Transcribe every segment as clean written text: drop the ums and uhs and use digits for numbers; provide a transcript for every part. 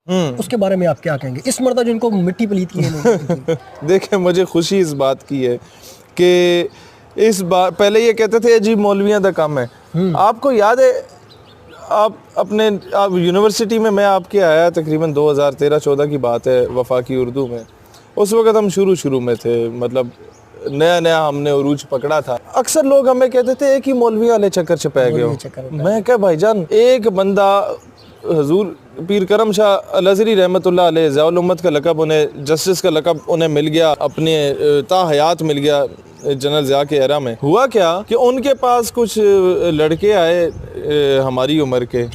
उसके बारे में आप क्या कहेंगे? इस मर्दा जिनको मिट्टी पलीत की है। देखिए, मुझे खुशी इस बात की है कि इस बार पहले ये कहते थे जी मौलवियां दा काम है। आपको याद है आप यूनिवर्सिटी में मैं आपके आया तकरीबन 2013-14 की बात है, वफाकी उर्दू में। उस वक़्त हम शुरू में थे, मतलब नया हमने उरूज पकड़ा था। अक्सर लोग हमें कहते थे एक ही मौलवी वाले चक्कर छपाए गए हो। मैं क्या भाईजान, एक बंदा हजूर पीर करम शाह अल अज़हरी रहमतुल्लाह अलैह ज़ियाउल उम्मत का लक़ब, उन्हें जस्टिस का लक़ब उन्हें मिल गया, अपने ता हयात मिल गया जनरल ज़िया के एरा में। हुआ क्या कि उनके पास कुछ लड़के आए हमारी उम्र के,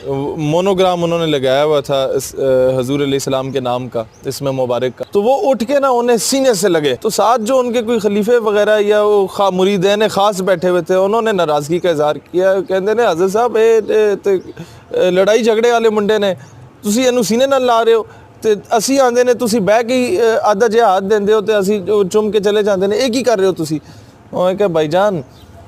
मोनोग्राम उन्होंने लगाया हुआ था हजूर अलैहिस्सलाम के नाम का, इसमें मुबारक का। तो वो उठ के ना उन्हें सीने से लगे, तो साथ जो उनके कोई खलीफे वगैरह या वो मुरीदैन खास बैठे हुए थे, उन्होंने नाराज़गी का इजहार किया। कहते ने हज़रत साहब लड़ाई झगड़े वाले मुंडे ने, तुसी इनू सीने नाल ला रहे हो ते असी आंदे ने, तुसी बह के आधा जिहा हाथ देंदे हो ते असी चुम के चले जाते हैं, एक ही कर रहे हो तुसी। उन्होंने कहा भाईजान,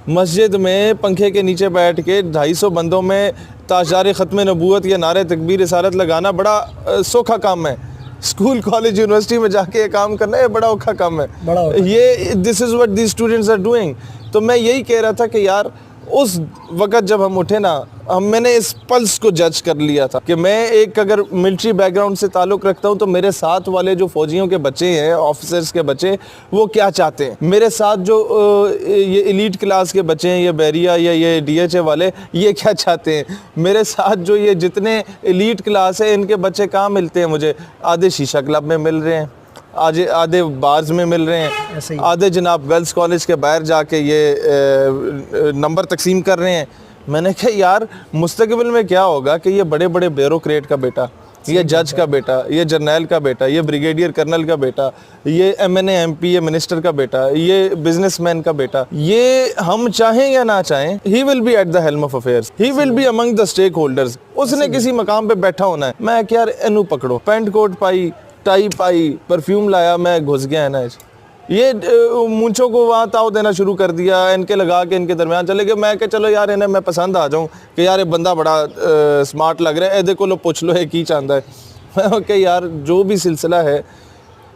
मस्जिद में पंखे के नीचे बैठ के 250 बंदों में ताजदार ख़त्म नबूवत या नारे तकबीर रिसालत लगाना बड़ा सौखा काम है। स्कूल कॉलेज यूनिवर्सिटी में जाके ये काम करना ये बड़ा औखा काम है। ये this is what these students are doing. तो मैं यही कह रहा था कि यार उस वक़्त जब हम उठे ना, मैंने इस पल्स को जज कर लिया था कि मैं एक अगर मिलिट्री बैकग्राउंड से ताल्लुक़ रखता हूँ तो मेरे साथ वाले जो फ़ौजियों के बच्चे हैं, ऑफिसर्स के बच्चे, वो क्या चाहते हैं। मेरे साथ जो ये एलीट क्लास के बच्चे हैं, ये बैरिया या ये DHA वाले, ये क्या चाहते हैं। मेरे साथ जो ये जितने एलीट क्लास है, इनके बच्चे कहाँ मिलते हैं मुझे, आधे शीशा क्लब में मिल रहे हैं, आधे बार्स में मिल रहे हैं, आधे जनाब गर्ल्स कॉलेज के बाहर जाके ये नंबर तकसीम कर रहे हैं। मैंने कहा यार मुस्तकबिल में क्या होगा कि ये बड़े बड़े ब्यूरोक्रेट का बेटा, ये जज का बेटा, ये जर्नैल का बेटा, ये ब्रिगेडियर कर्नल का बेटा, ये MNA MP, ये मिनिस्टर का बेटा, ये बिजनेसमैन का बेटा, ये हम चाहें या ना चाहें, he will be at the helm of affairs, he will be among the stakeholders. उसने किसी मकाम पे बैठा होना है। मैं क्या यार इनू पकड़ो, पेंट कोट पाई, टाई पाई, परफ्यूम लाया, मैं घुस गया है ना, ये मूंछों को वहाँ ताव देना शुरू कर दिया, इनके लगा के इनके दरमियान चले गए। मैं क्या चलो यार इन्हें मैं पसंद आ जाऊँ कि यार ये बंदा बड़ा स्मार्ट लग रहा है, देखो लो पूछ लो है की चाहता है। ओके यार, जो भी सिलसिला है,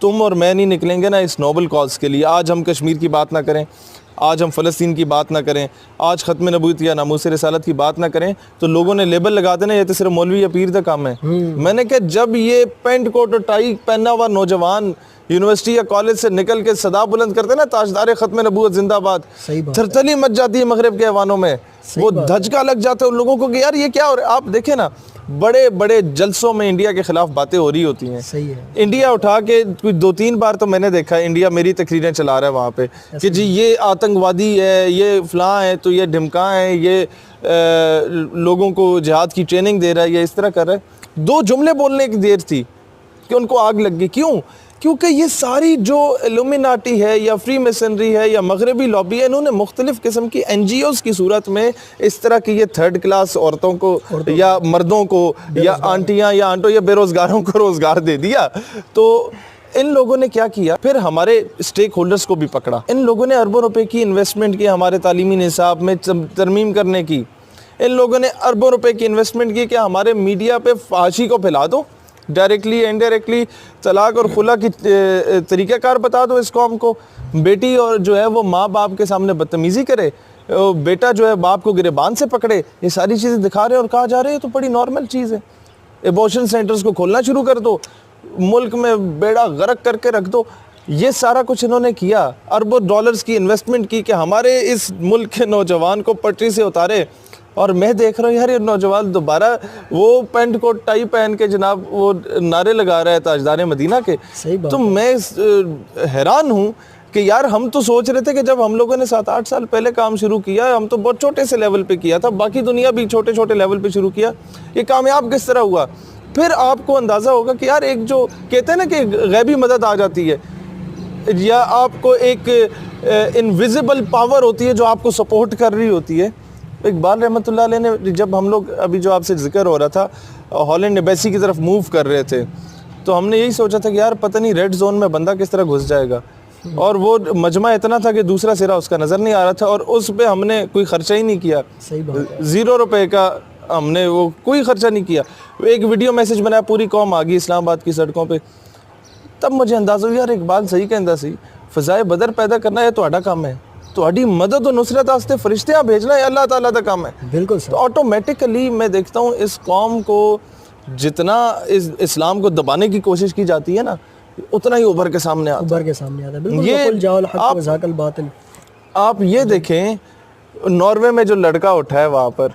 तुम और मैं नहीं निकलेंगे ना इस नोबल कॉज के लिए। आज हम कश्मीर की बात ना करें, आज हम फ़लस्तीन की बात ना करें, आज ख़त्म नबूवत या नामूस रिसालत की बात ना करें, तो लोगों ने लेबल लगा देना ये तो सिर्फ मौलवी या पीर का काम है। मैंने कहा जब ये पेंट कोट और टाई पहना हुआ नौजवान यूनिवर्सिटी या कॉलेज से निकल के सदा बुलंद करते ना, ताजदार ख़त्म नबूवत जिंदाबाद, थरथली मच जाती है मगरिब के ऐवानों में, वो धचका लग जाता है उन लोगों को कि यार ये क्या हो रहा है। आप देखें ना, बड़े बड़े जलसों में इंडिया के खिलाफ बातें हो रही होती हैं। सही है। इंडिया उठा के कुछ 2-3 बार तो मैंने देखा है, इंडिया मेरी तकरीरें चला रहा है वहाँ पे कि जी ये आतंकवादी है, ये फलां है, तो ये ढिमका है, ये लोगों को जिहाद की ट्रेनिंग दे रहा है, ये इस तरह कर रहा है। 2 जुमले बोलने की देर थी कि उनको आग लग गई। क्यों? क्योंकि ये सारी जो इल्यूमिनाटी है या फ्री मेसनरी है या मगरबी लॉबी है, इन्होंने मुख्तलिफ़ किस्म की NGOs की सूरत में इस तरह की ये थर्ड क्लास औरतों को या मर्दों को या आंटियाँ या आंटों या बेरोज़गारों को रोज़गार दे दिया। तो इन लोगों ने क्या किया, फिर हमारे स्टेक होल्डर्स को भी पकड़ा। इन लोगों ने अरबों रुपए की इन्वेस्टमेंट की हमारे तालीमी निसाब में तरमीम करने की। इन लोगों ने अरबों रुपए की इन्वेस्टमेंट की कि हमारे मीडिया पे फाशी को फैला दो, डायरेक्टली इनडायरेक्टली तलाक और खुला की तरीक़ाकार बता दो इस कौम को। बेटी और जो है वो माँ बाप के सामने बदतमीज़ी करे, बेटा जो है बाप को गिरेबान से पकड़े, ये सारी चीज़ें दिखा रहे हैं और कहा जा रहे हैं तो बड़ी नॉर्मल चीज़ है। एबॉर्शन सेंटर्स को खोलना शुरू कर दो, मुल्क में बेड़ा गर्क करके रख दो। ये सारा कुछ इन्होंने किया, अरबों डॉलर्स की इन्वेस्टमेंट की कि हमारे इस मुल्क के नौजवान को पटरी से उतारे। और मैं देख रहा हूँ यार ये नौजवान दोबारा वो पेंट कोट टाई पहन के जनाब वो नारे लगा रहा है ताजदार मदीना के। तो मैं हैरान हूँ कि यार हम तो सोच रहे थे कि जब हम लोगों ने 7-8 साल पहले काम शुरू किया, हम तो बहुत छोटे से लेवल पे किया था, बाकी दुनिया भी छोटे छोटे लेवल पे शुरू किया, ये कामयाब किस तरह हुआ। फिर आपको अंदाज़ा होगा कि यार एक जो कहते हैं ना कि गैबी मदद आ जाती है, या आपको एक इनविजिबल पावर होती है जो आपको सपोर्ट कर रही होती है। इकबाल रहमतुल्लाह अलैह ने, जब हम लोग अभी जो आपसे जिक्र हो रहा था हॉलैंड एम्बेसी की तरफ मूव कर रहे थे, तो हमने यही सोचा था कि यार पता नहीं रेड जोन में बंदा किस तरह घुस जाएगा। और वो मजमा इतना था कि दूसरा सिरा उसका नज़र नहीं आ रहा था, और उस पे हमने कोई ख़र्चा ही नहीं किया। सही बात है। 0 रुपए का हमने वो कोई खर्चा नहीं किया। एक वीडियो मैसेज बनाया, पूरी कौम आ गई इस्लामाबाद की सड़कों पे। तब मुझे अंदाज़ा हुआ यार इकबाल सही कहता सी, फ़ज़ाए बदर पैदा करना ये तुहाडा काम है, तुहाडी मदद और नुसरत वास्ते फरिश्तियाँ भेजना ये अल्लाह ताला दा काम है। बिल्कुल तो सर। ऑटोमेटिकली मैं देखता हूँ इस कौम को जितना इस इस्लाम को दबाने की कोशिश की जाती है ना, उतना ही उभर के सामने आता है। उभर के सामने आता है। बिल्कुल ये वकुल जाओल हक आप- व ज़ाकल बातिल। आप ये देखें, नॉर्वे में जो लड़का उठा है वहाँ पर,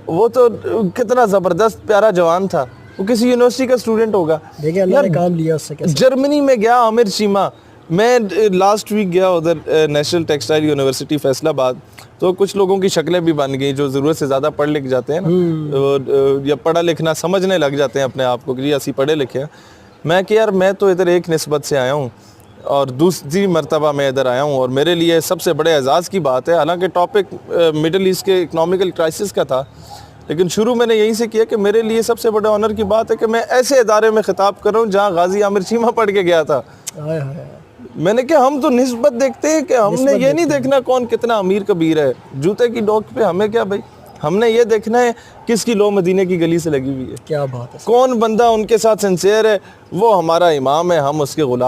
वो तो कितना ज़बरदस्त प्यारा जवान था, वो किसी यूनिवर्सिटी का स्टूडेंट होगा। देखिए अल्लाह ने काम लिया उससे कैसे। जर्मनी में गया आमिर चीमा, मैं लास्ट वीक गया उधर नेशनल टेक्सटाइल यूनिवर्सिटी फैसलाबाद, तो कुछ लोगों की शक्लें भी बन गई जो ज़रूरत से ज़्यादा पढ़ लिख जाते हैं ना, या पढ़ा लिखना समझने लग जाते हैं अपने आप को कि असी पढ़े लिखे हैं। मैं कि यार मैं तो इधर एक निस्बत से आया हूँ और दूसरी मरतबा मैं इधर आया हूँ, और मेरे लिए सबसे बड़े एजाज़ की बात है, हालांकि टॉपिक मिडल ईस्ट के इकनॉमिकल क्राइसिस का था, लेकिन शुरू मैंने यहीं से किया कि मेरे लिए सबसे बड़े ऑनर की बात है कि मैं ऐसे इदारे में खिताब कर रहा हूँ जहाँ गाजी आमिर चीमा पढ़ के गया था। हाय हाय। मैंने कहा हम तो निस्बत देखते हैं कि हमने ये नहीं देखना कौन कितना अमीर कबीर है, जूते की डोक पे हमें क्या भाई, हमने ये देखना है किसकी लो मदीने की गली से लगी हुई है, क्या बात है। कौन बंदा उनके साथ सिंसियर है, वो हमारा इमाम है, हम उसके गुलाम।